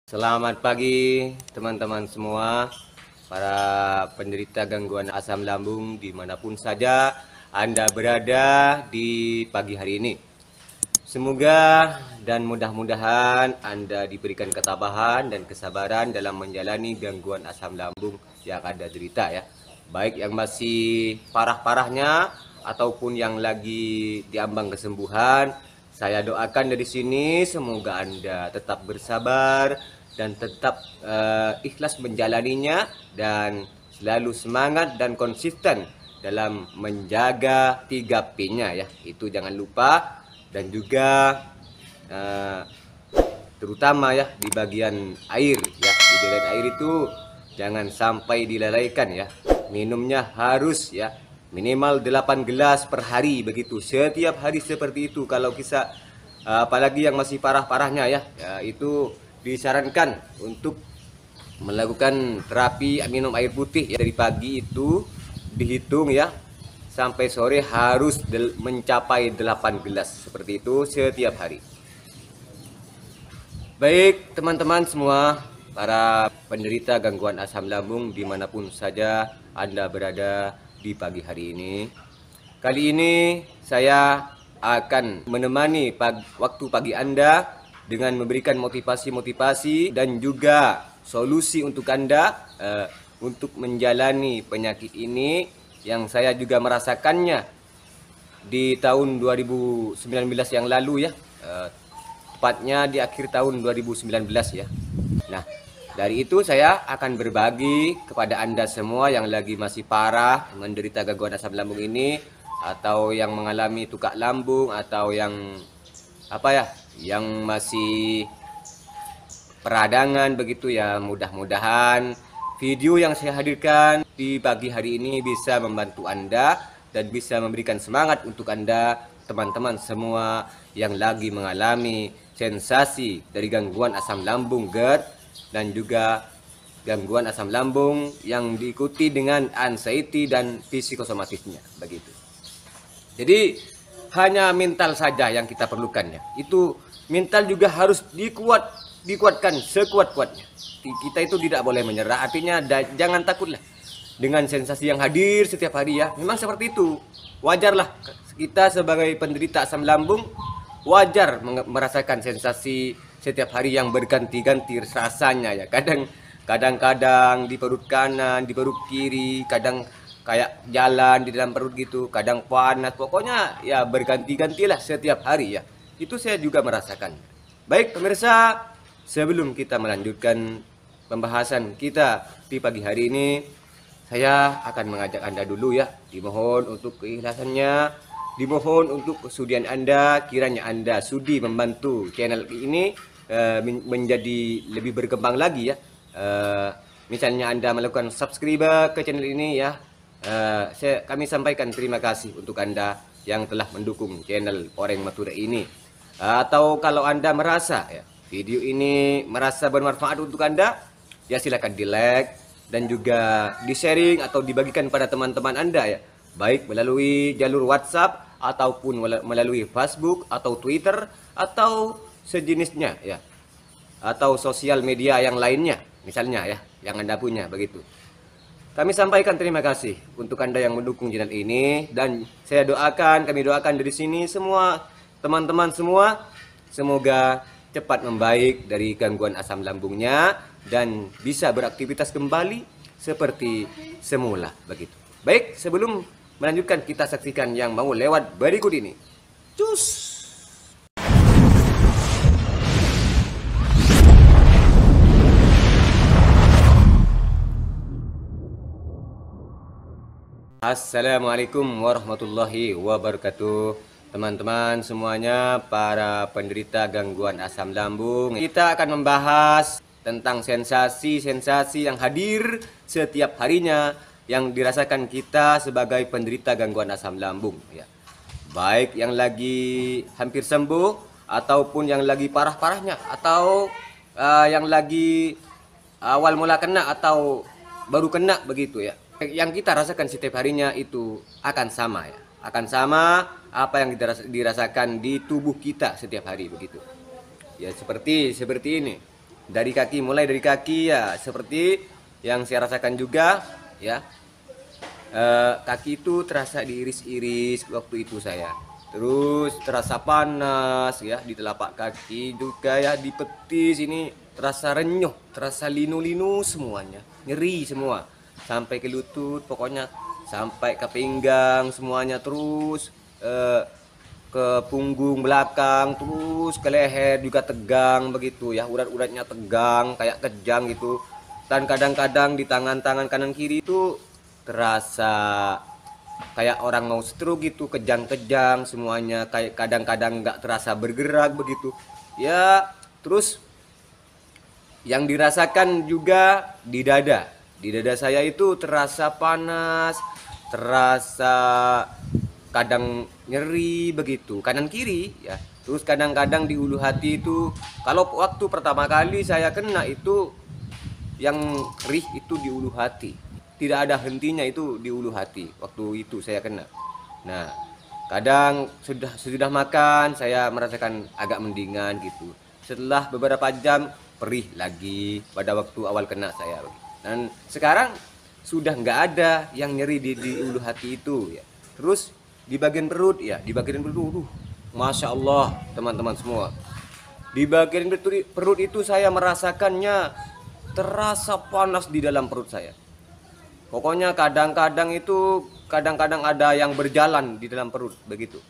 Selamat pagi teman-teman semua, para penderita gangguan asam lambung dimanapun saja Anda berada di pagi hari ini. Semoga dan mudah-mudahan Anda diberikan ketabahan dan kesabaran dalam menjalani gangguan asam lambung yang Anda derita ya. Baik yang masih parah-parahnya ataupun yang lagi diambang kesembuhan. Saya doakan dari sini semoga Anda tetap bersabar dan tetap ikhlas menjalaninya dan selalu semangat dan konsisten dalam menjaga 3P-nya ya. Itu jangan lupa, dan juga terutama ya di bagian air ya. Di bagian air itu jangan sampai dilalaikan ya. Minumnya harus ya minimal 8 gelas per hari begitu. Setiap hari seperti itu. Kalau kita apalagi yang masih parah-parahnya ya, itu disarankan untuk melakukan terapi minum air putih ya. Dari pagi itu dihitung ya sampai sore harus mencapai 8 gelas seperti itu setiap hari. Baik teman-teman semua, para penderita gangguan asam lambung dimanapun saja Anda berada di pagi hari ini. Kali ini saya akan menemani waktu pagi Anda dengan memberikan motivasi-motivasi dan juga solusi untuk Anda untuk menjalani penyakit ini yang saya juga merasakannya di tahun 2019 yang lalu ya, tepatnya di akhir tahun 2019 ya. Nah, dari itu saya akan berbagi kepada Anda semua yang lagi masih parah menderita gangguan asam lambung ini, atau yang mengalami tukak lambung, atau yang yang masih peradangan begitu ya. Mudah-mudahan video yang saya hadirkan di pagi hari ini bisa membantu Anda dan bisa memberikan semangat untuk Anda, teman-teman semua yang lagi mengalami sensasi dari gangguan asam lambung GERD dan juga gangguan asam lambung yang diikuti dengan anxiety dan psikosomatisnya begitu. Jadi hanya mental saja yang kita perlukan ya. Itu mental juga harus dikuatkan sekuat-kuatnya. Kita itu tidak boleh menyerah, artinya jangan takutlah dengan sensasi yang hadir setiap hari ya. Memang seperti itu, wajarlah kita sebagai penderita asam lambung wajar merasakan sensasi setiap hari yang berganti-ganti rasanya ya. Kadang-kadang di perut kanan, di perut kiri, kadang kayak jalan di dalam perut gitu, kadang panas, pokoknya ya berganti-gantilah setiap hari ya. Itu saya juga merasakan. Baik pemirsa, sebelum kita melanjutkan pembahasan kita di pagi hari ini, saya akan mengajak Anda dulu ya. Dimohon untuk keikhlasannya, dimohon untuk kesudian Anda, kiranya Anda sudi membantu channel ini menjadi lebih berkembang lagi ya. Misalnya Anda melakukan subscribe ke channel ini ya. Kami sampaikan terima kasih untuk Anda yang telah mendukung channel Oreng Mature ini. Atau kalau Anda merasa ya, video ini merasa bermanfaat untuk Anda, ya silakan di like dan juga di sharing atau dibagikan pada teman-teman Anda ya, baik melalui jalur WhatsApp ataupun melalui Facebook atau Twitter atau sejenisnya ya, atau sosial media yang lainnya misalnya ya, yang Anda punya begitu. Kami sampaikan terima kasih untuk Anda yang mendukung channel ini, dan kami doakan dari sini semua teman-teman semua semoga cepat membaik dari gangguan asam lambungnya dan bisa beraktivitas kembali seperti semula begitu. Baik, sebelum melanjutkan kita saksikan yang mau lewat berikut ini. Cus. Assalamualaikum warahmatullahi wabarakatuh. Teman-teman semuanya, para penderita gangguan asam lambung, kita akan membahas tentang sensasi-sensasi yang hadir setiap harinya yang dirasakan kita sebagai penderita gangguan asam lambung ya. Baik yang lagi hampir sembuh ataupun yang lagi parah-parahnya, atau yang lagi awal mula kena atau baru kena begitu ya. Yang kita rasakan setiap harinya itu akan sama ya. Akan sama apa yang dirasakan di tubuh kita setiap hari begitu. Ya seperti ini. Dari kaki, mulai dari kaki ya seperti yang saya rasakan juga ya. Kaki itu terasa diiris-iris waktu itu saya. Terus terasa panas ya di telapak kaki juga ya, di petis ini terasa renyuh, terasa linu-linu semuanya, nyeri semua sampai ke lutut, pokoknya sampai ke pinggang semuanya, terus ke punggung belakang, terus ke leher juga tegang begitu ya, urat-uratnya tegang kayak kejang gitu. Dan kadang-kadang di tangan-tangan kanan kiri itu terasa kayak orang mau stroke gitu, kejang-kejang semuanya, kayak kadang-kadang nggak terasa bergerak begitu ya. Terus yang dirasakan juga di dada saya itu terasa panas, terasa kadang nyeri begitu kanan kiri ya. Terus kadang-kadang di ulu hati itu, kalau waktu pertama kali saya kena itu yang rih itu di ulu hati, tidak ada hentinya itu di ulu hati waktu itu saya kena. Nah, kadang sudah makan saya merasakan agak mendingan gitu, setelah beberapa jam perih lagi pada waktu awal kena saya. Dan sekarang sudah nggak ada yang nyeri di ulu hati itu ya. Terus di bagian perut ya, di bagian perut, masya Allah teman-teman semua, di bagian perut itu saya merasakannya terasa panas di dalam perut saya. Pokoknya kadang-kadang ada yang berjalan di dalam perut begitu.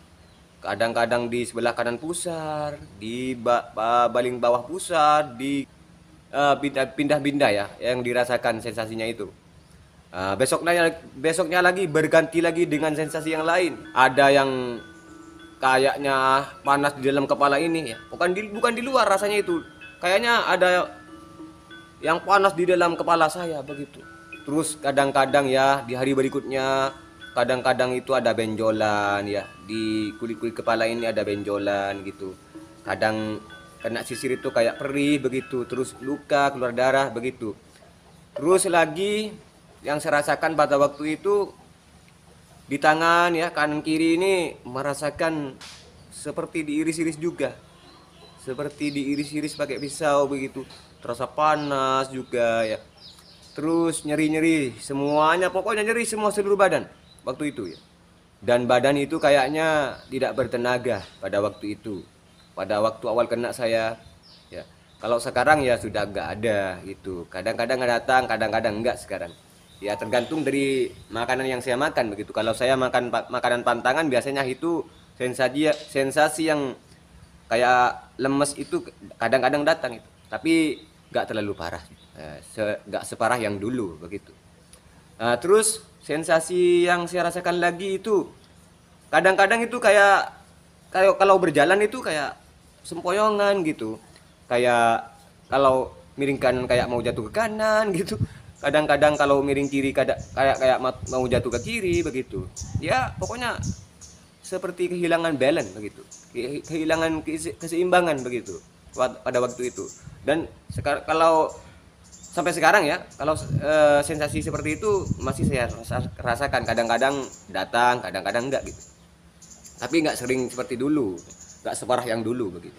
Kadang-kadang di sebelah kanan pusar, di baling bawah pusar, di pindah-pindah ya yang dirasakan sensasinya itu. Besoknya lagi berganti lagi dengan sensasi yang lain. Ada yang kayaknya panas di dalam kepala ini ya. Bukan di luar rasanya itu. Kayaknya ada yang panas di dalam kepala saya begitu. Terus kadang-kadang ya di hari berikutnya, kadang-kadang itu ada benjolan ya, di kulit-kulit kepala ini ada benjolan gitu. Kadang kena sisir itu kayak perih begitu, terus luka, keluar darah begitu. Terus lagi yang saya rasakan pada waktu itu di tangan ya kanan kiri ini merasakan seperti diiris-iris juga, seperti diiris-iris pakai pisau begitu, terasa panas juga ya. Terus nyeri-nyeri semuanya, pokoknya nyeri semua seluruh badan waktu itu ya. Dan badan itu kayaknya tidak bertenaga pada waktu itu, pada waktu awal kena saya ya. Kalau sekarang ya sudah nggak ada gitu, kadang-kadang datang, kadang-kadang enggak sekarang ya, tergantung dari makanan yang saya makan begitu. Kalau saya makan makanan pantangan biasanya itu sensasi yang kayak lemes itu kadang-kadang datang itu, tapi nggak terlalu parah, nggak separah yang dulu begitu. Terus sensasi yang saya rasakan lagi itu kadang-kadang itu kayak kalau berjalan itu kayak sempoyongan gitu, kayak kalau miring kanan kayak mau jatuh ke kanan gitu. Kadang-kadang kalau miring kiri kayak mau jatuh ke kiri begitu ya. Pokoknya seperti kehilangan balance begitu, kehilangan keseimbangan begitu pada waktu itu. Dan kalau sampai sekarang ya, kalau sensasi seperti itu masih saya rasakan. Kadang-kadang datang, kadang-kadang enggak gitu, tapi nggak sering seperti dulu, nggak separah yang dulu begitu.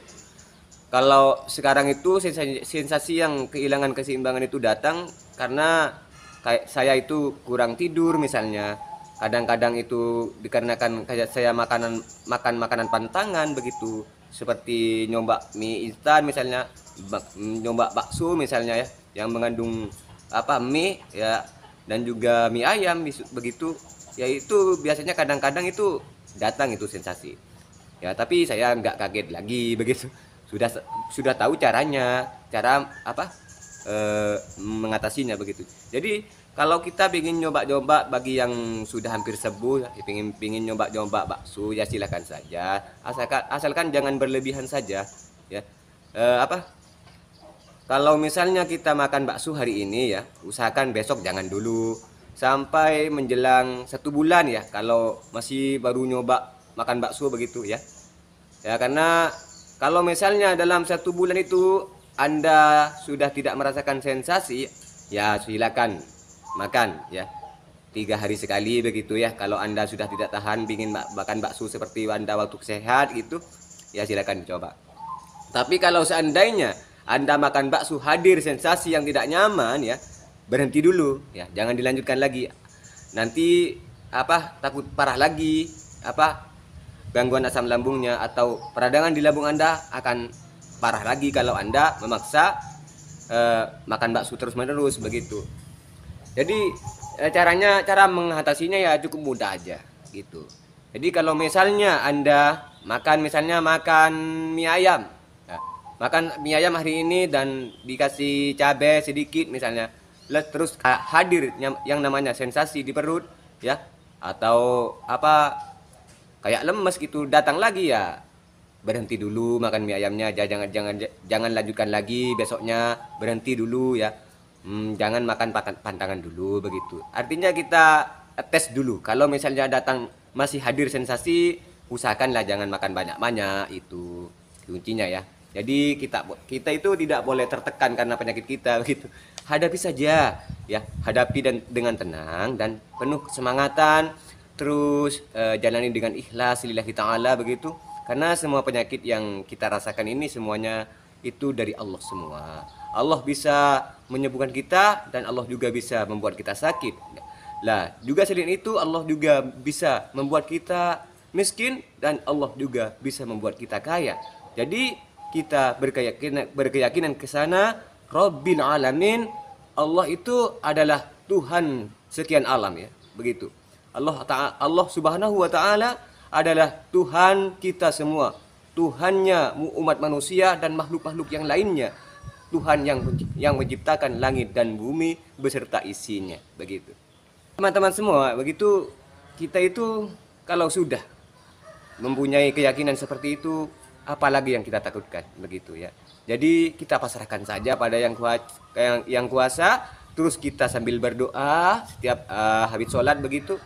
Kalau sekarang itu sensasi yang kehilangan keseimbangan itu datang karena kayak saya itu kurang tidur misalnya. Kadang-kadang itu dikarenakan kayak saya makan makanan pantangan begitu, seperti nyoba mie instan misalnya, nyoba bakso misalnya ya, yang mengandung mie ya, dan juga mie ayam begitu ya. Itu biasanya kadang-kadang itu datang itu sensasi ya, tapi saya nggak kaget lagi begitu. Sudah tahu caranya, cara mengatasinya begitu. Jadi kalau kita ingin nyoba-nyoba, bagi yang sudah hampir sembuh ya, pingin nyoba-nyoba bakso ya silakan saja, asalkan jangan berlebihan saja ya. Kalau misalnya kita makan bakso hari ini ya, usahakan besok jangan dulu, sampai menjelang 1 bulan ya, kalau masih baru nyoba makan bakso begitu ya. Ya, karena kalau misalnya dalam 1 bulan itu Anda sudah tidak merasakan sensasi, ya silakan makan ya 3 hari sekali begitu ya. Kalau Anda sudah tidak tahan ingin makan bakso seperti Anda waktu sehat gitu, ya silakan dicoba. Tapi kalau seandainya Anda makan bakso hadir sensasi yang tidak nyaman ya, berhenti dulu ya, jangan dilanjutkan lagi. Nanti takut parah lagi, gangguan asam lambungnya atau peradangan di lambung Anda akan parah lagi kalau Anda memaksa makan bakso terus-menerus begitu. Jadi cara mengatasinya ya cukup mudah aja gitu. Jadi kalau misalnya Anda makan mie ayam, ya, makan mie ayam hari ini dan dikasih cabai sedikit misalnya, terus hadir yang namanya sensasi di perut ya, atau kayak lemes gitu datang lagi ya, berhenti dulu makan mie ayamnya, jangan lanjutkan lagi besoknya, berhenti dulu ya. Jangan makan pantangan dulu begitu. Artinya kita tes dulu. Kalau misalnya datang masih hadir sensasi, usahakanlah jangan makan banyak-banyak, itu kuncinya ya. Jadi kita itu tidak boleh tertekan karena penyakit kita begitu. Hadapi saja ya, hadapi dengan tenang dan penuh kesemangatan. Terus jalani dengan ikhlas lillahi ta'ala begitu. Karena semua penyakit yang kita rasakan ini semuanya itu dari Allah semua. Allah bisa menyembuhkan kita dan Allah juga bisa membuat kita sakit. Lah, juga selain itu Allah juga bisa membuat kita miskin dan Allah juga bisa membuat kita kaya. Jadi kita berkeyakinan ke sana, Rabbil Alamin, Allah itu adalah Tuhan sekian alam ya, begitu. Allah Subhanahu wa taala adalah Tuhan kita semua. Tuhannya umat manusia dan makhluk-makhluk yang lainnya. Tuhan yang menciptakan langit dan bumi beserta isinya, begitu. Teman-teman semua, begitu kita itu kalau sudah mempunyai keyakinan seperti itu, apalagi yang kita takutkan, begitu ya. Jadi kita pasrahkan saja pada yang kuasa, terus kita sambil berdoa setiap habis sholat begitu.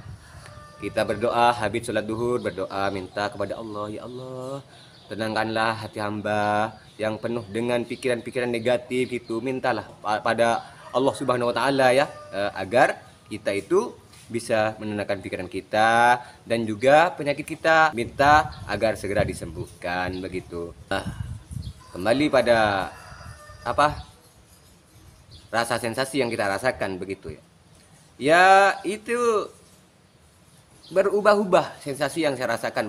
Kita berdoa habis sholat duhur, berdoa minta kepada Allah, ya Allah, tenangkanlah hati hamba yang penuh dengan pikiran-pikiran negatif itu, mintalah pada Allah Subhanahu wa taala ya, agar kita itu bisa menenangkan pikiran kita dan juga penyakit kita, minta agar segera disembuhkan begitu. Kembali pada rasa sensasi yang kita rasakan begitu ya. Ya itu berubah-ubah sensasi yang saya rasakan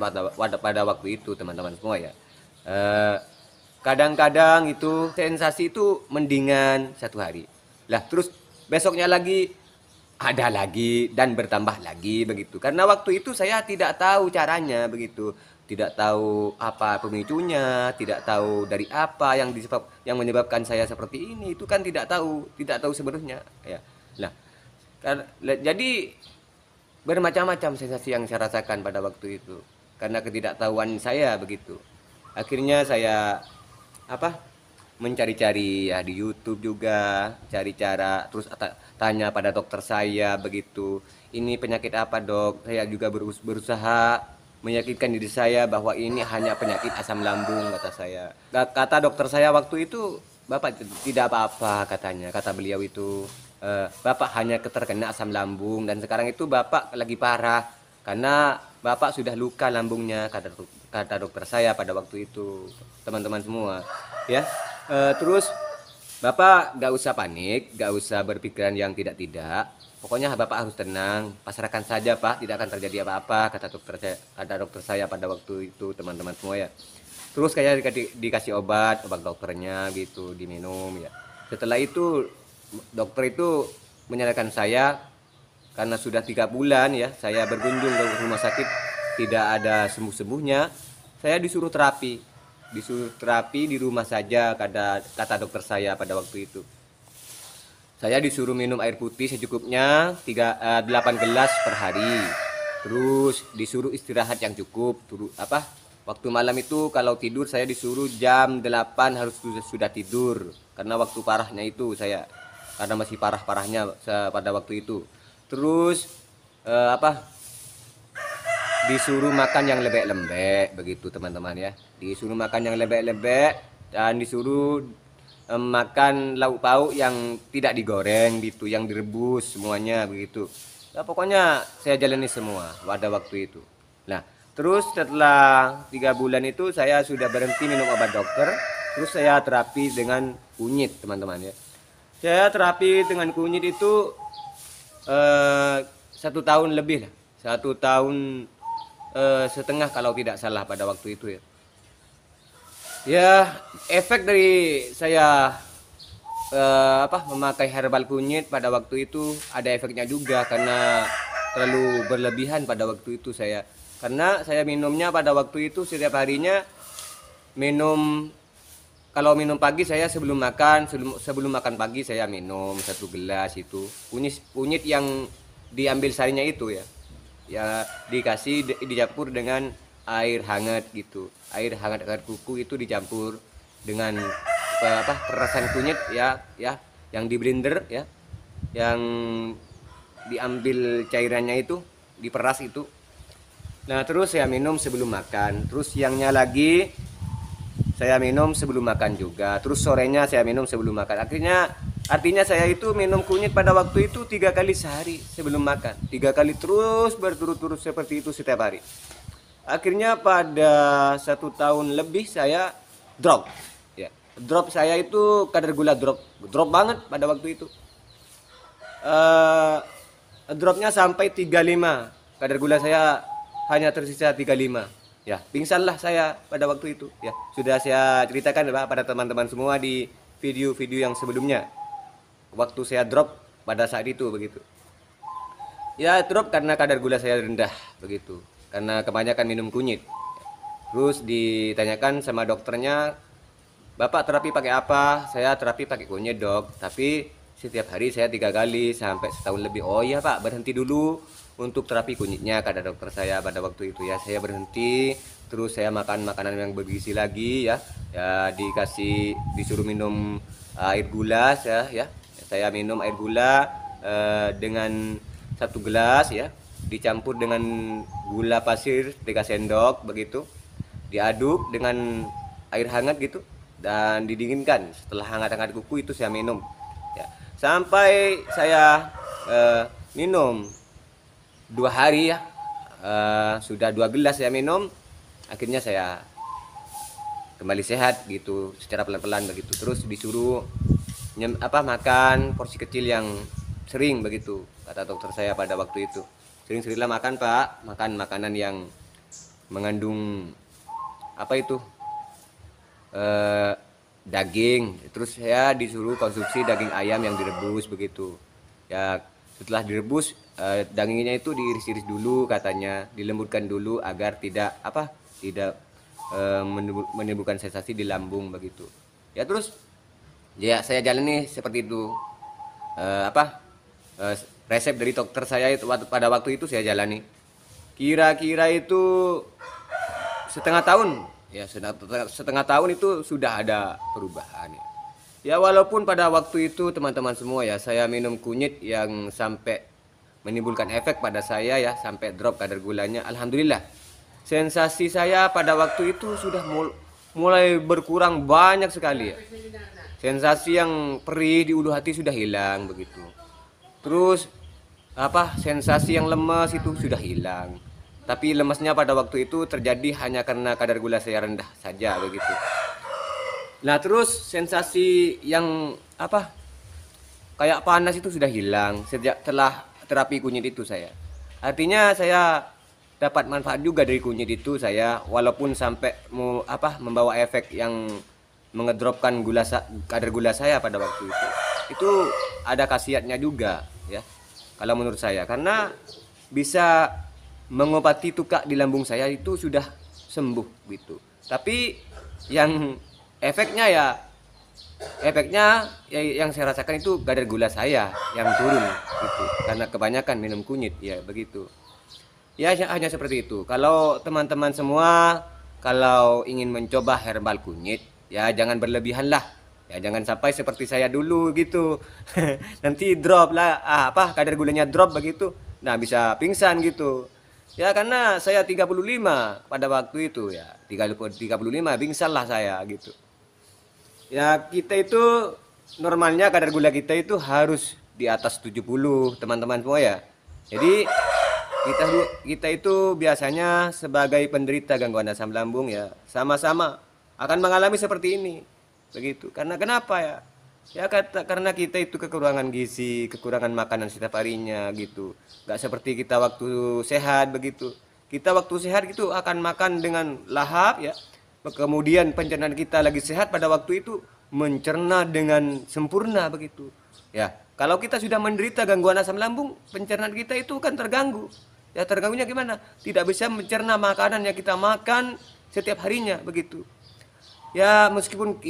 pada waktu itu teman-teman semua ya. Kadang-kadang itu sensasi itu mendingan satu hari, lah terus besoknya lagi ada lagi dan bertambah lagi begitu. Karena waktu itu saya tidak tahu caranya begitu, tidak tahu apa pemicunya, tidak tahu dari apa yang menyebabkan saya seperti ini, itu kan tidak tahu sebenarnya ya. Nah, jadi bermacam-macam sensasi yang saya rasakan pada waktu itu karena ketidaktahuan saya begitu. Akhirnya saya mencari-cari ya di YouTube juga, cari cara, terus tanya pada dokter saya begitu. Ini penyakit apa, Dok? Saya juga berusaha meyakinkan diri saya bahwa ini hanya penyakit asam lambung, kata saya. Kata dokter saya waktu itu, Bapak tidak apa-apa katanya, kata beliau itu. Bapak hanya terkena asam lambung dan sekarang itu Bapak lagi parah karena Bapak sudah luka lambungnya, kata dokter saya pada waktu itu, teman-teman semua ya. Terus Bapak gak usah panik, gak usah berpikiran yang tidak, pokoknya Bapak harus tenang, pasrahkan saja Pak, tidak akan terjadi apa-apa, kata dokter saya pada waktu itu, teman-teman semua ya. Terus kayak dikasih obat dokternya gitu, diminum ya. Setelah itu dokter itu menyarankan saya, karena sudah 3 bulan ya saya berkunjung ke rumah sakit tidak ada sembuh-sembuhnya, saya disuruh terapi di rumah saja, kata dokter saya pada waktu itu. Saya disuruh minum air putih secukupnya 8 gelas per hari, terus disuruh istirahat yang cukup. Waktu malam itu kalau tidur saya disuruh jam 8 harus sudah tidur, karena waktu parahnya itu saya, karena masih parah-parahnya pada waktu itu. Terus disuruh makan yang lembek-lembek begitu teman-teman ya, disuruh makan yang lembek-lembek dan disuruh makan lauk pauk yang tidak digoreng gitu, yang direbus semuanya begitu. Nah, pokoknya saya jalani semua pada waktu itu. Nah terus setelah 3 bulan itu saya sudah berhenti minum obat dokter, Terus saya terapi dengan kunyit, teman-teman ya. Saya terapi dengan kunyit itu 1 tahun lebih lah, 1 tahun setengah kalau tidak salah pada waktu itu ya. Ya, efek dari saya memakai herbal kunyit pada waktu itu ada efeknya juga karena terlalu berlebihan pada waktu itu saya. Karena saya minumnya pada waktu itu setiap harinya minum. Kalau minum pagi saya sebelum makan pagi saya minum 1 gelas itu kunyit yang diambil sarinya itu ya. Ya dikasih dicampur dengan air hangat gitu. Air kuku itu dicampur dengan perasan kunyit ya yang di blender ya. Yang diambil cairannya itu, diperas itu. Nah, terus saya minum sebelum makan. Terus siangnya lagi saya minum sebelum makan juga. Terus sorenya saya minum sebelum makan. Artinya saya itu minum kunyit pada waktu itu 3 kali sehari sebelum makan. 3 kali terus berturut-turut seperti itu setiap hari. Akhirnya pada 1 tahun lebih saya drop. Ya, drop saya itu kadar gula drop banget pada waktu itu. Dropnya sampai 35. Kadar gula saya hanya tersisa 35. Ya, pingsanlah saya pada waktu itu. Ya, sudah saya ceritakan pada teman-teman semua di video-video yang sebelumnya. Waktu saya drop pada saat itu begitu. Ya, drop karena kadar gula saya rendah begitu. Karena kebanyakan minum kunyit. Terus ditanyakan sama dokternya, "Bapak terapi pakai apa?" Saya terapi pakai kunyit, Dok. Tapi setiap hari saya 3 kali sampai setahun lebih. "Oh iya Pak, berhenti dulu untuk terapi kunyitnya," kata dokter saya pada waktu itu ya. Saya berhenti, terus saya makan makanan yang bergizi lagi ya. Ya disuruh minum air gula ya. Saya minum air gula dengan 1 gelas ya, dicampur dengan gula pasir 3 sendok begitu. Diaduk dengan air hangat gitu dan didinginkan. Setelah hangat-hangat kuku itu saya minum. Ya. Sampai saya minum 2 hari ya, sudah 2 gelas saya minum, akhirnya saya kembali sehat gitu secara pelan-pelan begitu. Terus disuruh makan porsi kecil yang sering begitu, kata dokter saya pada waktu itu. Sering-seringlah makan Pak, makan makanan yang mengandung daging. Terus saya disuruh konsumsi daging ayam yang direbus begitu ya. Setelah direbus dagingnya itu diiris-iris dulu katanya, dilembutkan dulu agar tidak menimbulkan sensasi di lambung begitu ya. Terus ya saya jalani seperti itu, resep dari dokter saya itu pada waktu itu saya jalani. Kira-kira itu setengah tahun ya, setengah tahun itu sudah ada perubahan ya. Ya walaupun pada waktu itu teman-teman semua ya, saya minum kunyit yang sampai menimbulkan efek pada saya ya, sampai drop kadar gulanya. Alhamdulillah, sensasi saya pada waktu itu sudah mulai berkurang banyak sekali ya. Sensasi yang perih di ulu hati sudah hilang begitu. Terus sensasi yang lemas itu sudah hilang. Tapi lemasnya pada waktu itu terjadi hanya karena kadar gula saya rendah saja begitu. Nah, terus sensasi yang kayak panas itu sudah hilang setelah terapi kunyit itu saya. Artinya saya dapat manfaat juga dari kunyit itu saya, walaupun sampai membawa efek yang mengedropkan kadar gula saya pada waktu itu. Itu ada khasiatnya juga ya, kalau menurut saya, karena bisa mengobati tukak di lambung saya itu sudah sembuh gitu. Tapi yang efeknya yang saya rasakan itu kadar gula saya yang turun gitu, karena kebanyakan minum kunyit ya begitu. Ya hanya seperti itu. Kalau teman-teman semua kalau ingin mencoba herbal kunyit ya jangan berlebihan lah. Ya jangan sampai seperti saya dulu gitu. Nanti drop lah kadar gulanya drop begitu. Nah, bisa pingsan gitu. Ya karena saya 35 pada waktu itu ya. 35 pingsan lah saya gitu. Ya kita itu normalnya kadar gula kita itu harus di atas 70 teman-teman semua ya. Jadi kita itu biasanya sebagai penderita gangguan asam lambung ya sama-sama akan mengalami seperti ini. begitu. Karena kenapa ya? Ya karena kita itu kekurangan gizi, kekurangan makanan setiap harinya gitu. Nggak seperti kita waktu sehat begitu. Kita waktu sehat gitu akan makan dengan lahap ya. Kemudian pencernaan kita lagi sehat pada waktu itu mencerna dengan sempurna begitu. Ya, kalau kita sudah menderita gangguan asam lambung, pencernaan kita itu kan terganggu. Ya terganggunya gimana? Tidak bisa mencerna makanan yang kita makan setiap harinya begitu. Ya meskipun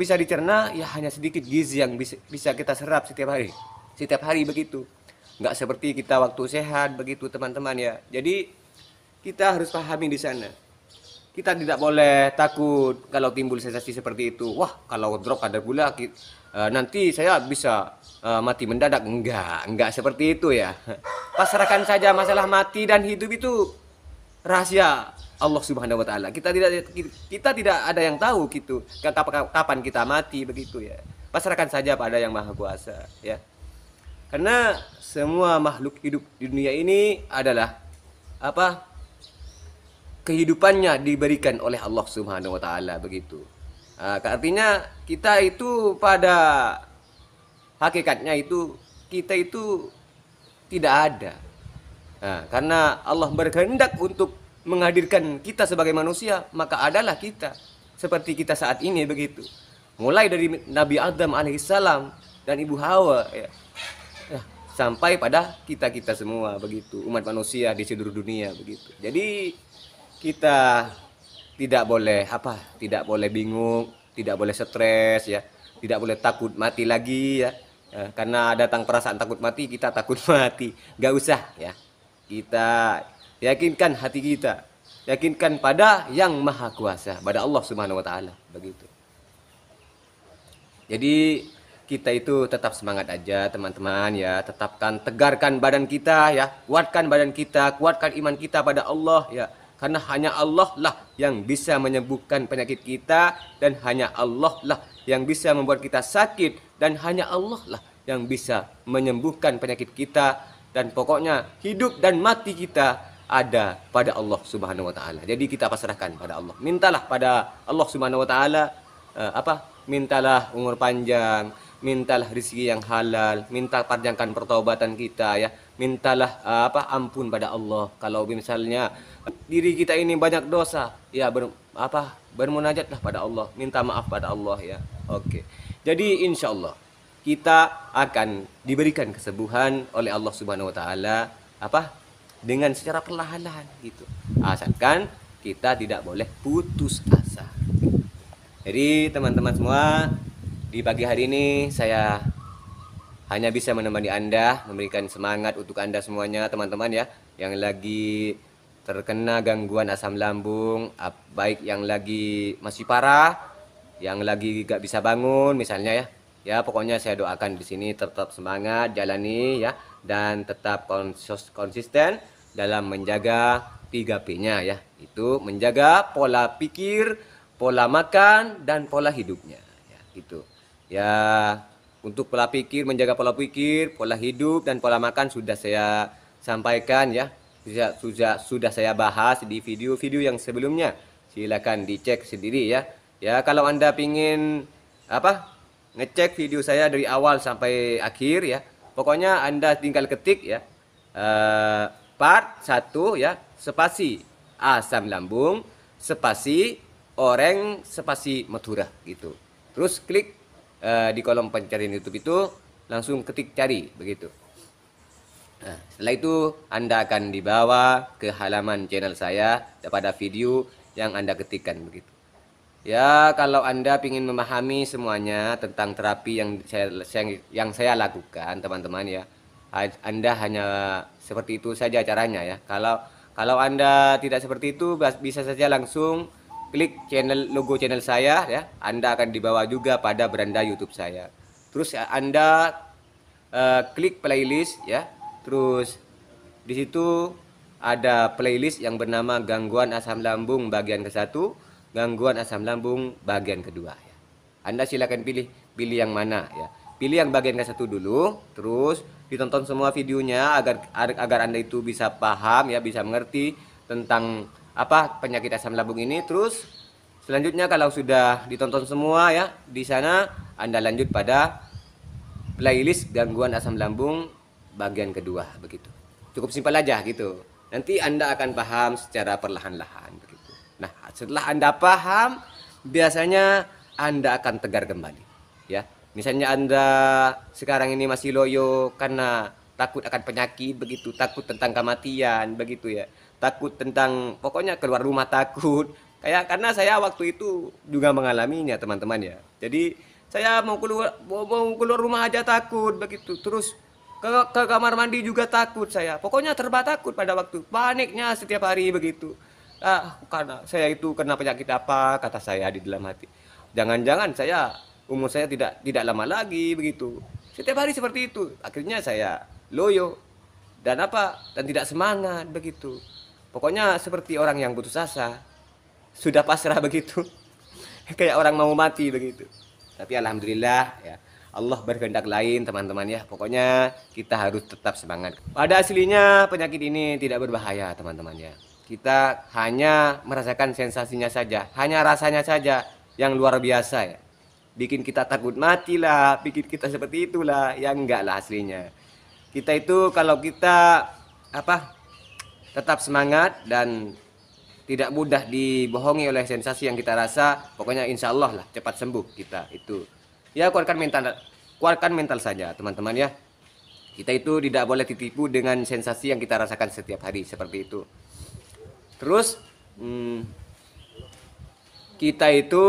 bisa dicerna, ya hanya sedikit gizi yang bisa kita serap setiap hari begitu. Nggak seperti kita waktu sehat begitu teman-teman ya. Jadi kita harus pahami di sana. Kita tidak boleh takut kalau timbul sensasi seperti itu. Wah kalau drop kadar gula nanti saya bisa mati mendadak. Enggak seperti itu ya. Pasrahkan saja masalah mati dan hidup itu rahasia Allah Subhanahu wa taala. Kita tidak ada yang tahu gitu kapan kita mati begitu ya. Pasrahkan saja pada Yang Maha Kuasa ya. Karena semua makhluk hidup di dunia ini adalah kehidupannya diberikan oleh Allah Subhanahu wa taala begitu. Artinya kita itu pada hakikatnya itu kita itu tidak ada. Karena Allah berkehendak untuk menghadirkan kita sebagai manusia, maka adalah kita seperti kita saat ini begitu. Mulai dari Nabi Adam alaihissalam dan Ibu Hawa ya, sampai pada kita semua begitu, umat manusia di seluruh dunia begitu. Jadi kita tidak boleh bingung, tidak boleh stres ya, tidak boleh takut mati lagi ya. Karena datang perasaan takut mati, kita takut mati, nggak usah ya. Kita yakinkan hati kita, yakinkan pada Yang Maha Kuasa, pada Allah Subhanahu wa taala begitu. Jadi kita itu tetap semangat aja teman-teman ya, tegarkan badan kita ya, kuatkan badan kita, kuatkan iman kita pada Allah ya. Karena hanya Allah lah yang bisa menyembuhkan penyakit kita, dan hanya Allah lah yang bisa membuat kita sakit, dan hanya Allah lah yang bisa menyembuhkan penyakit kita, dan pokoknya hidup dan mati kita ada pada Allah Subhanahu wa taala. Jadi kita pasrahkan pada Allah. Mintalah pada Allah Subhanahu wa taala mintalah umur panjang, mintalah rezeki yang halal, minta panjangkan pertobatan kita ya. Mintalah ampun pada Allah. Kalau misalnya diri kita ini banyak dosa, ya bermunajatlah pada Allah, minta maaf pada Allah ya. Oke. Jadi insya Allah kita akan diberikan kesembuhan oleh Allah Subhanahu wa taala dengan secara perlahan-lahan gitu. Asalkan kita tidak boleh putus asa. Jadi teman-teman semua, di pagi hari ini saya hanya bisa menemani Anda, memberikan semangat untuk Anda semuanya teman-teman ya, yang lagi terkena gangguan asam lambung, baik yang lagi masih parah, yang lagi gak bisa bangun misalnya ya. Ya pokoknya saya doakan di sini tetap semangat jalani ya, dan tetap konsisten dalam menjaga 3P-nya ya. Itu menjaga pola pikir, pola makan, dan pola hidupnya ya, gitu. Ya untuk pola pikir, menjaga pola pikir, pola hidup, dan pola makan sudah saya sampaikan ya. Sudah saya bahas di video-video yang sebelumnya. Silakan dicek sendiri ya. Ya kalau Anda pingin ngecek video saya dari awal sampai akhir ya, pokoknya Anda tinggal ketik ya part 1 ya, spasi asam lambung, spasi oreng, spasi Madura gitu. Terus klik di kolom pencarian YouTube itu, langsung ketik cari begitu. Nah, setelah itu Anda akan dibawa ke halaman channel saya pada video yang Anda ketikkan begitu. Ya kalau Anda ingin memahami semuanya tentang terapi yang saya lakukan teman-teman ya, Anda hanya seperti itu saja caranya ya. Kalau Anda tidak seperti itu, bisa saja langsung klik logo channel saya ya. Anda akan dibawa juga pada beranda YouTube saya. Terus Anda klik playlist ya. Terus di situ ada playlist yang bernama gangguan asam lambung bagian ke-1, gangguan asam lambung bagian kedua ya. Anda silakan pilih yang mana ya. Pilih yang bagian ke-1 dulu, terus ditonton semua videonya agar Anda itu bisa paham ya, bisa mengerti tentang penyakit asam lambung ini. Terus Selanjutnya kalau sudah ditonton semua ya, di sana Anda lanjut pada playlist gangguan asam lambung bagian kedua begitu. Cukup simpel aja gitu. Nanti Anda akan paham secara perlahan-lahan begitu. Nah, setelah Anda paham, biasanya Anda akan tegar kembali ya. Misalnya Anda sekarang ini masih loyo karena takut akan penyakit begitu, takut tentang kematian begitu ya. Takut tentang pokoknya keluar rumah takut. Kayak karena saya waktu itu juga mengalaminya teman-teman ya. Jadi saya mau keluar rumah aja takut begitu. Terus ke kamar mandi juga takut saya. Pokoknya serba takut pada waktu. Paniknya setiap hari begitu. Karena saya itu kena penyakit apa kata saya di dalam hati. Jangan-jangan umur saya tidak lama lagi begitu. Setiap hari seperti itu. Akhirnya saya loyo dan tidak semangat begitu. Pokoknya seperti orang yang putus asa. Sudah pasrah begitu. Kayak orang mau mati begitu. Tapi alhamdulillah ya, Allah berkehendak lain teman-teman ya. Pokoknya kita harus tetap semangat. Pada aslinya penyakit ini tidak berbahaya teman-teman ya. Kita hanya merasakan sensasinya saja, hanya rasanya saja yang luar biasa ya. Bikin kita takut mati lah, bikin kita seperti itulah. Ya enggak lah aslinya. Kita itu kalau kita tetap semangat dan tidak mudah dibohongi oleh sensasi yang kita rasa, pokoknya insya Allah lah cepat sembuh kita itu. Ya kuatkan mental saja teman-teman ya. Kita itu tidak boleh ditipu dengan sensasi yang kita rasakan setiap hari seperti itu. Terus kita itu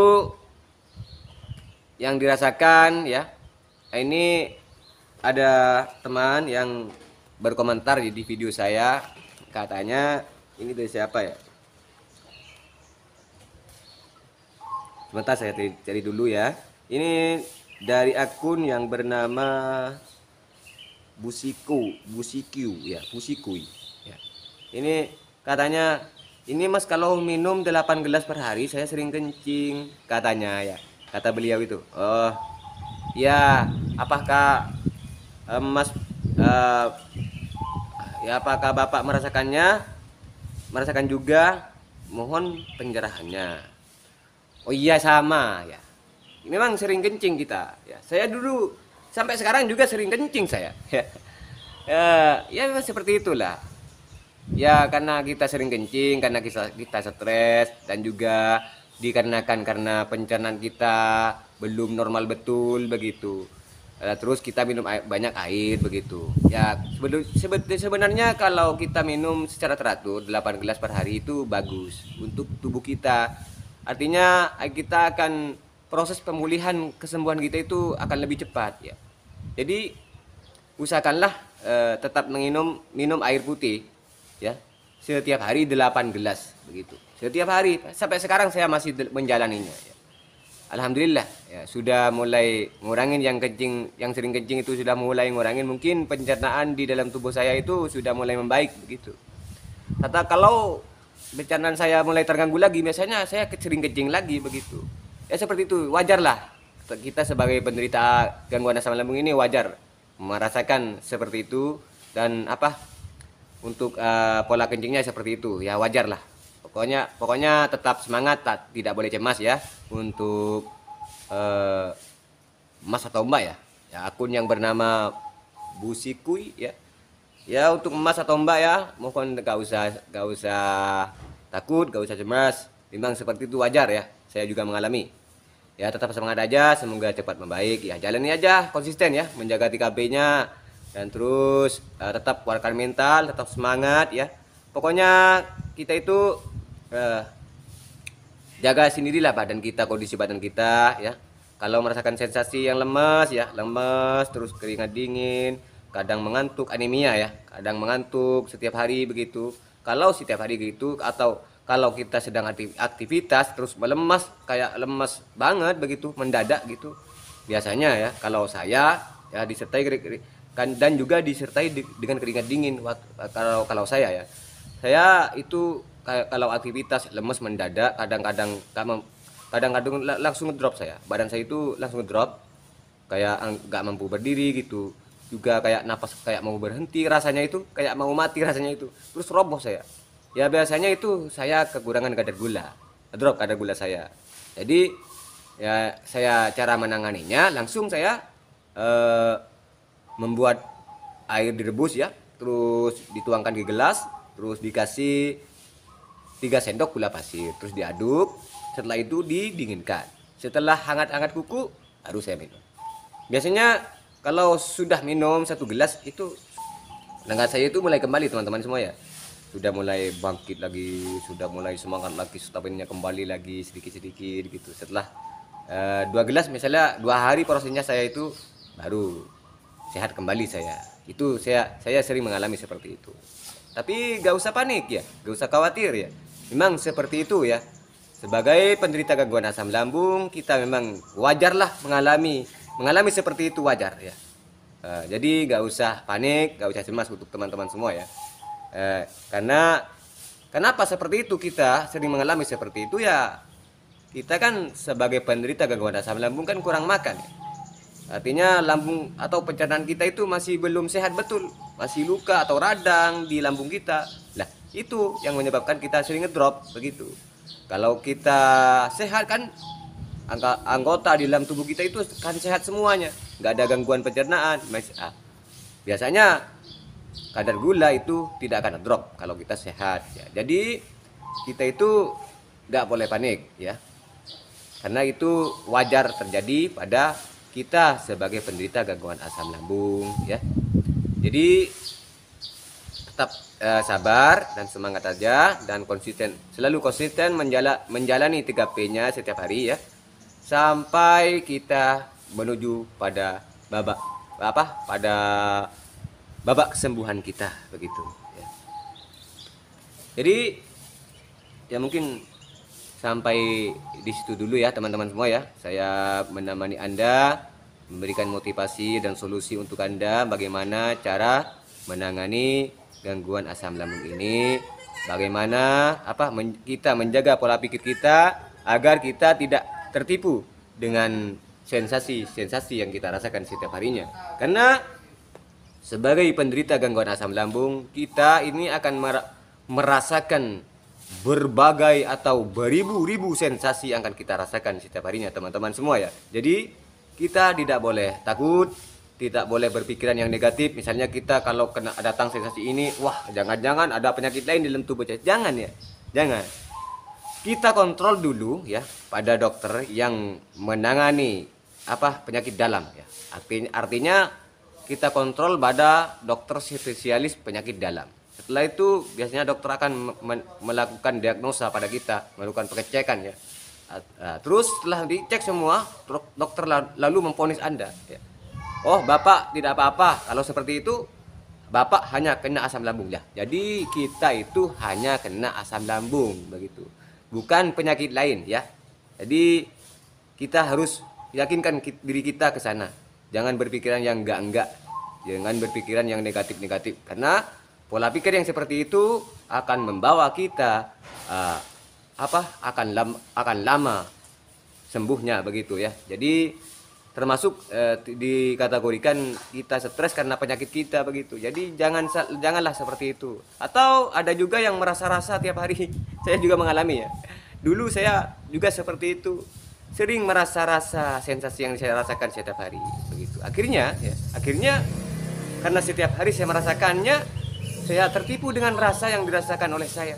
yang dirasakan ya, ini ada teman yang berkomentar di video saya, katanya ini dari siapa ya? Sebentar saya cari dulu ya. Ini dari akun yang bernama Busiku ya. Ini katanya, ini Mas kalau minum 8 gelas per hari saya sering kencing katanya ya. Kata beliau itu. Oh ya, apakah Mas ya apakah Bapak merasakan juga? Mohon pencerahannya. Oh iya sama ya. Memang sering kencing kita ya. Saya dulu sampai sekarang juga sering kencing saya. Ya memang seperti itulah. Ya karena kita sering kencing, karena kita stres dan juga dikarenakan karena pencernaan kita belum normal betul begitu. Terus kita minum banyak air begitu. Ya sebenarnya kalau kita minum secara teratur 8 gelas per hari itu bagus untuk tubuh kita. Artinya kita akan proses pemulihan kesembuhan kita itu akan lebih cepat ya. Jadi usahakanlah tetap minum air putih ya setiap hari 8 gelas begitu. Setiap hari sampai sekarang saya masih menjalaninya ya. Alhamdulillah ya, sudah mulai ngurangin yang sering kencing itu sudah mulai ngurangin, mungkin pencernaan di dalam tubuh saya itu sudah mulai membaik begitu. Kalau pencernaan saya mulai terganggu lagi, biasanya saya sering kencing lagi begitu. Ya seperti itu, wajar lah. Kita sebagai penderita gangguan asam lambung ini wajar merasakan seperti itu dan untuk pola kencingnya seperti itu. Ya wajar lah. Pokoknya tetap semangat, tidak boleh cemas ya untuk Mas atau Mbak ya. Ya akun yang bernama Busikui ya. Ya untuk Mas atau Mbak ya, mohon gak usah takut, gak usah cemas. Memang seperti itu wajar ya. Saya juga mengalami. Ya tetap semangat aja, semoga cepat membaik. Ya jalani aja konsisten ya, menjaga 3P-nya dan terus tetap kuatkan mental, tetap semangat ya. Pokoknya kita itu jaga sendirilah badan kita, kondisi badan kita ya. Kalau merasakan sensasi yang lemas ya, terus keringat dingin, kadang mengantuk, anemia ya, kadang mengantuk setiap hari begitu. Kalau setiap hari gitu atau kalau kita sedang aktivitas terus kayak lemas banget begitu, mendadak gitu. Biasanya ya kalau saya ya disertai dan juga disertai dengan keringat dingin kalau saya ya. Saya itu kalau aktivitas lemas mendadak, kadang-kadang langsung ngedrop saya. Badan saya itu langsung ngedrop, kayak nggak mampu berdiri gitu. Juga kayak napas kayak mau berhenti rasanya itu, kayak mau mati rasanya itu. Terus roboh saya. Ya biasanya itu saya kekurangan drop kadar gula saya. Jadi ya saya cara menanganinya langsung saya membuat air direbus ya, terus dituangkan ke gelas, terus dikasih 3 sendok gula pasir, terus diaduk. Setelah itu didinginkan. Setelah hangat-hangat kuku, baru saya minum. Biasanya kalau sudah minum 1 gelas itu tenaga saya itu mulai kembali teman-teman semua ya. Sudah mulai bangkit lagi, sudah mulai semangat lagi, staminanya kembali lagi sedikit-sedikit gitu. Setelah 2 gelas misalnya 2 hari prosesnya saya itu baru sehat kembali saya. Itu saya sering mengalami seperti itu. Tapi gak usah panik ya, gak usah khawatir ya. Memang seperti itu ya. Sebagai penderita gangguan asam lambung, kita memang wajarlah mengalami seperti itu, wajar ya. Jadi gak usah panik, gak usah cemas untuk teman-teman semua ya. Karena kenapa seperti itu, kita sering mengalami seperti itu ya. Kita kan sebagai penderita gangguan asam lambung kan kurang makan ya. Artinya lambung atau pencernaan kita itu masih belum sehat betul, masih luka atau radang di lambung kita. Lah, itu yang menyebabkan kita sering ngedrop begitu. Kalau kita sehat kan anggota di dalam tubuh kita itu kan sehat semuanya, nggak ada gangguan pencernaan. Biasanya kadar gula itu tidak akan drop kalau kita sehat ya. Jadi kita itu nggak boleh panik ya, karena itu wajar terjadi pada kita sebagai penderita gangguan asam lambung ya. Jadi tetap sabar dan semangat aja, dan selalu konsisten menjalani 3P-nya setiap hari ya, sampai kita menuju pada babak kesembuhan kita begitu ya. Jadi ya mungkin sampai di situ dulu ya teman-teman semua ya. Saya menemani Anda, memberikan motivasi dan solusi untuk Anda bagaimana cara menangani gangguan asam lambung ini, bagaimana kita menjaga pola pikir kita agar kita tidak tertipu dengan sensasi-sensasi yang kita rasakan setiap harinya. Karena sebagai penderita gangguan asam lambung, kita ini akan merasakan berbagai atau beribu-ribu sensasi yang akan kita rasakan setiap harinya teman-teman semua ya. Jadi kita tidak boleh takut, tidak boleh berpikiran yang negatif. Misalnya kita kalau datang sensasi ini, wah jangan-jangan ada penyakit lain di dalam tubuh saya. Jangan ya, jangan. Kita kontrol dulu ya pada dokter yang menangani penyakit dalam ya. Artinya kita kontrol pada dokter spesialis penyakit dalam. Setelah itu biasanya dokter akan melakukan diagnosa pada kita, melakukan pengecekan ya. Terus setelah dicek semua, dokter lalu memvonis Anda ya. Oh, Bapak tidak apa-apa. Kalau seperti itu, Bapak hanya kena asam lambung ya. Jadi kita itu hanya kena asam lambung begitu, bukan penyakit lain ya. Jadi kita harus yakinkan diri kita ke sana. Jangan berpikiran yang enggak, jangan berpikiran yang negatif-negatif. Karena pola pikir yang seperti itu akan membawa kita akan lama sembuhnya begitu ya. Jadi termasuk dikategorikan kita stres karena penyakit kita begitu. Jadi janganlah seperti itu. Atau ada juga yang merasa-rasa tiap hari. Saya juga mengalami ya. Dulu saya juga seperti itu, sering merasa-rasa sensasi yang saya rasakan setiap hari begitu. Akhirnya karena setiap hari saya merasakannya, saya tertipu dengan rasa yang dirasakan oleh saya.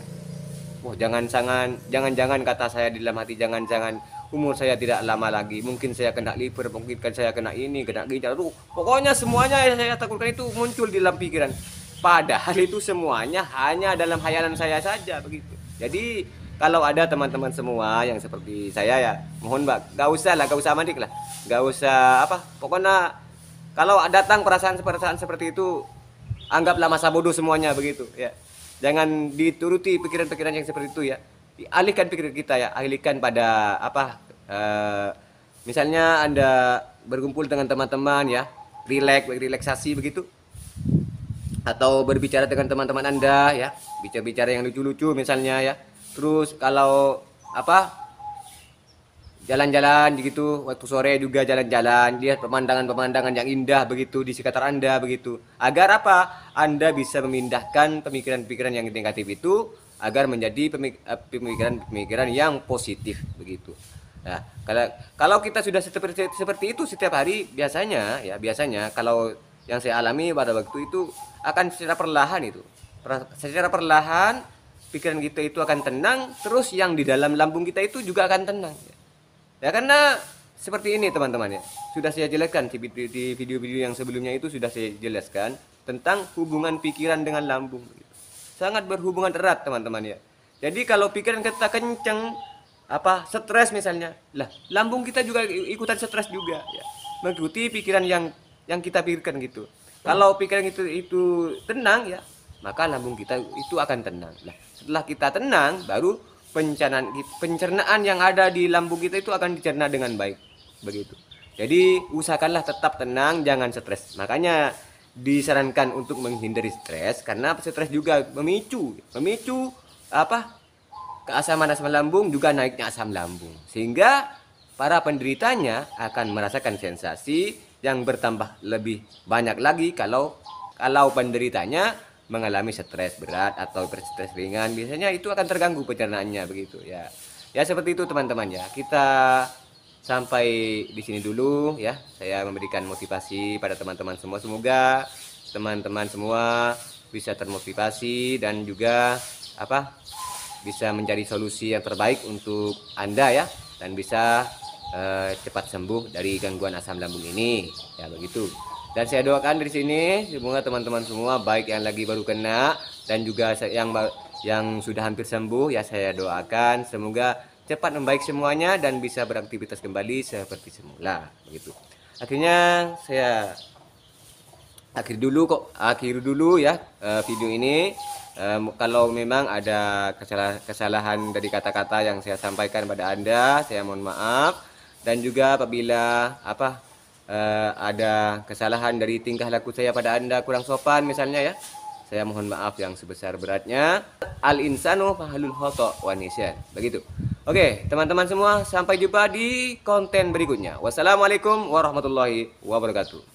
Wah, jangan-jangan kata saya di dalam hati, jangan-jangan umur saya tidak lama lagi, mungkin saya kena liver, mungkin saya kena ini, kena ginjal. Pokoknya semuanya yang saya takutkan itu muncul di dalam pikiran. Padahal itu semuanya hanya dalam khayalan saya saja begitu. Jadi kalau ada teman-teman semua yang seperti saya ya, mohon Mbak, gak usah mandik lah, gak usah pokoknya kalau datang perasaan seperti itu, anggaplah masa bodoh semuanya begitu ya. Jangan dituruti pikiran-pikiran yang seperti itu ya. Alihkan pikiran kita ya, alihkan pada misalnya Anda berkumpul dengan teman-teman ya, relaksasi begitu, atau berbicara dengan teman-teman Anda ya, bicara yang lucu-lucu misalnya ya. Terus kalau jalan-jalan begitu, waktu sore juga jalan-jalan, lihat pemandangan-pemandangan yang indah begitu di sekitar Anda begitu. Agar Anda bisa memindahkan pemikiran-pemikiran yang negatif itu agar menjadi pemikiran-pemikiran yang positif begitu. Nah, kalau kita sudah seperti itu setiap hari, biasanya kalau yang saya alami pada waktu itu akan secara perlahan itu. Secara perlahan pikiran kita itu akan tenang, terus yang di dalam lambung kita itu juga akan tenang. Ya karena seperti ini teman-teman ya. Sudah saya jelaskan di video-video yang sebelumnya itu sudah saya jelaskan tentang hubungan pikiran dengan lambung. Sangat berhubungan erat teman-teman ya. Jadi kalau pikiran kita kenceng, stres misalnya, lah lambung kita juga ikutan stres juga ya. Mengikuti pikiran yang kita pikirkan gitu. Kalau pikiran itu tenang ya, maka lambung kita itu akan tenang. Nah, setelah kita tenang, baru pencernaan yang ada di lambung kita itu akan dicerna dengan baik. Begitu. Jadi usahakanlah tetap tenang, jangan stres. Makanya disarankan untuk menghindari stres karena stres juga memicu keasaman lambung, juga naiknya asam lambung, sehingga para penderitanya akan merasakan sensasi yang bertambah lebih banyak lagi kalau penderitanya mengalami stres berat atau stres ringan. Biasanya itu akan terganggu pencernaannya begitu ya. Ya seperti itu teman-teman ya. Kita sampai di sini dulu ya. Saya memberikan motivasi pada teman-teman semua. Semoga teman-teman semua bisa termotivasi dan juga bisa mencari solusi yang terbaik untuk Anda ya, dan bisa cepat sembuh dari gangguan asam lambung ini ya begitu. Dan saya doakan dari sini semoga teman-teman semua, baik yang lagi baru kena dan juga yang sudah hampir sembuh ya, saya doakan semoga cepat membaik semuanya dan bisa beraktivitas kembali seperti semula begitu. Akhirnya saya akhiri dulu ya video ini. Kalau memang ada kesalahan dari kata-kata yang saya sampaikan pada Anda, saya mohon maaf. Dan juga apabila ada kesalahan dari tingkah laku saya pada Anda kurang sopan misalnya ya, saya mohon maaf yang sebesar-beratnya. Al insanu fahalul khata' wa nisyan. Begitu. Oke, teman-teman semua, sampai jumpa di konten berikutnya. Wassalamualaikum warahmatullahi wabarakatuh.